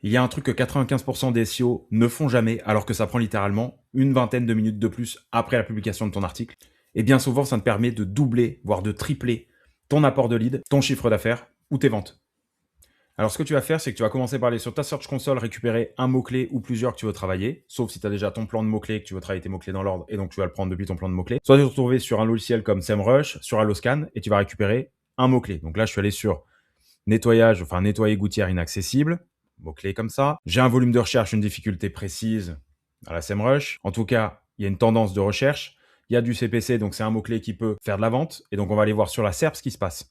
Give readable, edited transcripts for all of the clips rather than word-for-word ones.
Il y a un truc que 95% des SEO ne font jamais, alors que ça prend littéralement une vingtaine de minutes de plus après la publication de ton article. Et bien souvent, ça te permet de doubler, voire de tripler ton apport de lead, ton chiffre d'affaires ou tes ventes. Alors, ce que tu vas faire, c'est que tu vas commencer par aller sur ta Search Console, récupérer un mot-clé ou plusieurs que tu veux travailler, sauf si tu as déjà ton plan de mots-clés, que tu veux travailler tes mots-clés dans l'ordre, et donc tu vas le prendre depuis ton plan de mots-clés. Soit tu vas te retrouver sur un logiciel comme SEMrush, sur Alloscan, et tu vas récupérer un mot-clé. Donc là, je suis allé sur nettoyer gouttière inaccessible, mot-clé comme ça. J'ai un volume de recherche, une difficulté précise à la SEMrush. En tout cas, il y a une tendance de recherche. Il y a du CPC, donc c'est un mot-clé qui peut faire de la vente. Et donc, on va aller voir sur la SERP ce qui se passe.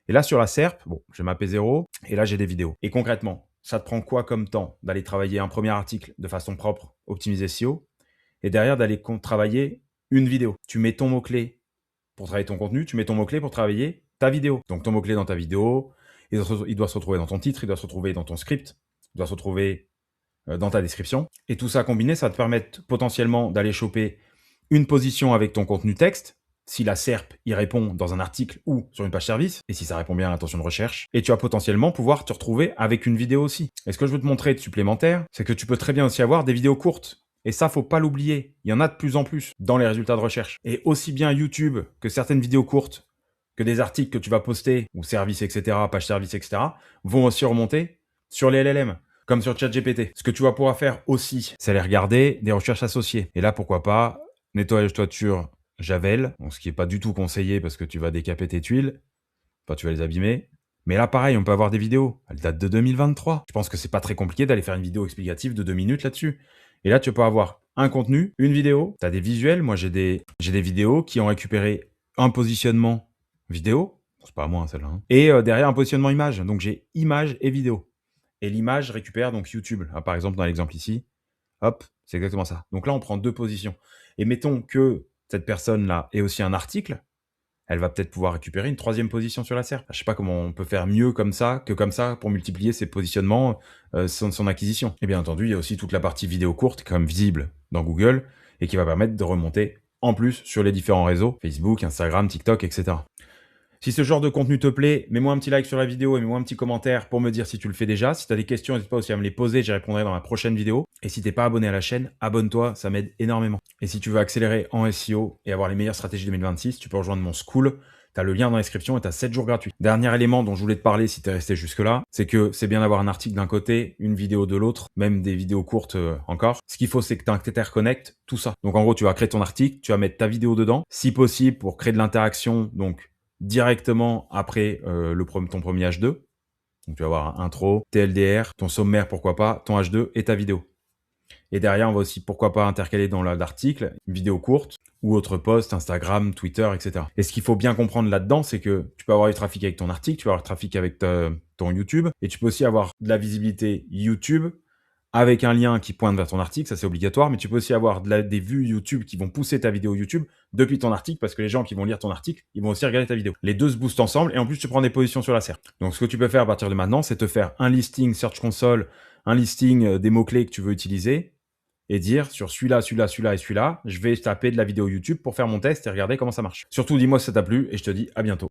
Et là, sur la SERP, bon, j'ai ma P0 et là, j'ai des vidéos. Et concrètement, ça te prend quoi comme temps d'aller travailler un premier article de façon propre, optimiser SEO, et derrière d'aller travailler une vidéo. Tu mets ton mot-clé pour travailler ton contenu, tu mets ton mot-clé pour travailler ta vidéo. Donc, ton mot-clé dans ta vidéo, il doit se retrouver dans ton titre, il doit se retrouver dans ton script, il doit se retrouver dans ta description. Et tout ça combiné, ça va te permettre potentiellement d'aller choper une position avec ton contenu texte, si la SERP y répond dans un article ou sur une page service, et si ça répond bien à l'intention de recherche, et tu vas potentiellement pouvoir te retrouver avec une vidéo aussi. Et ce que je veux te montrer de supplémentaire, c'est que tu peux très bien aussi avoir des vidéos courtes. Et ça, faut pas l'oublier. Il y en a de plus en plus dans les résultats de recherche. Et aussi bien YouTube que certaines vidéos courtes, que des articles que tu vas poster, ou services, etc., pages services, etc., vont aussi remonter sur les LLM, comme sur ChatGPT. Ce que tu vas pouvoir faire aussi, c'est aller regarder des recherches associées. Et là, pourquoi pas, nettoyage toiture, Javel, donc ce qui n'est pas du tout conseillé parce que tu vas décaper tes tuiles, enfin tu vas les abîmer. Mais là, pareil, on peut avoir des vidéos. Elle date de 2023. Je pense que c'est pas très compliqué d'aller faire une vidéo explicative de 2 minutes là-dessus. Et là, tu peux avoir un contenu, une vidéo, tu as des visuels. Moi, j'ai des vidéos qui ont récupéré un positionnement vidéo, c'est pas à moi hein, celle-là, hein. Et derrière un positionnement image. Donc j'ai image et vidéo. Et l'image récupère donc YouTube. Ah, par exemple, dans l'exemple ici, hop, c'est exactement ça. Donc là, on prend 2 positions. Et mettons que cette personne-là ait aussi un article, elle va peut-être pouvoir récupérer une 3e position sur la SERP. Je sais pas comment on peut faire mieux comme ça que comme ça pour multiplier ses positionnements, son acquisition. Et bien entendu, il y a aussi toute la partie vidéo courte, comme visible dans Google, et qui va permettre de remonter en plus sur les différents réseaux, Facebook, Instagram, TikTok, etc. Si ce genre de contenu te plaît, mets-moi un petit like sur la vidéo et mets-moi un petit commentaire pour me dire si tu le fais déjà. Si tu as des questions, n'hésite pas aussi à me les poser, j'y répondrai dans la prochaine vidéo. Et si t'es pas abonné à la chaîne, abonne-toi, ça m'aide énormément. Et si tu veux accélérer en SEO et avoir les meilleures stratégies 2026, tu peux rejoindre mon school. Tu as le lien dans la description et tu as 7 jours gratuits. Dernier élément dont je voulais te parler si tu es resté jusque-là, c'est que c'est bien d'avoir un article d'un côté, une vidéo de l'autre, même des vidéos courtes encore. Ce qu'il faut, c'est que tu interconnectes tout ça. Donc en gros, tu vas créer ton article, tu vas mettre ta vidéo dedans, si possible pour créer de l'interaction, donc directement après ton premier H2. Donc tu vas avoir un intro, TLDR, ton sommaire pourquoi pas, ton H2 et ta vidéo. Et derrière, on va aussi pourquoi pas intercaler dans l'article une vidéo courte ou autre post, Instagram, Twitter, etc. Et ce qu'il faut bien comprendre là-dedans, c'est que tu peux avoir du trafic avec ton article, tu peux avoir du trafic avec ton YouTube, et tu peux aussi avoir de la visibilité YouTube avec un lien qui pointe vers ton article, ça c'est obligatoire, mais tu peux aussi avoir des vues YouTube qui vont pousser ta vidéo YouTube depuis ton article, parce que les gens qui vont lire ton article, ils vont aussi regarder ta vidéo. Les deux se boostent ensemble, et en plus tu prends des positions sur la SERP. Donc ce que tu peux faire à partir de maintenant, c'est te faire un listing Search Console, un listing des mots-clés que tu veux utiliser, et dire sur celui-là, celui-là, celui-là et celui-là, je vais taper de la vidéo YouTube pour faire mon test et regarder comment ça marche. Surtout dis-moi si ça t'a plu, et je te dis à bientôt.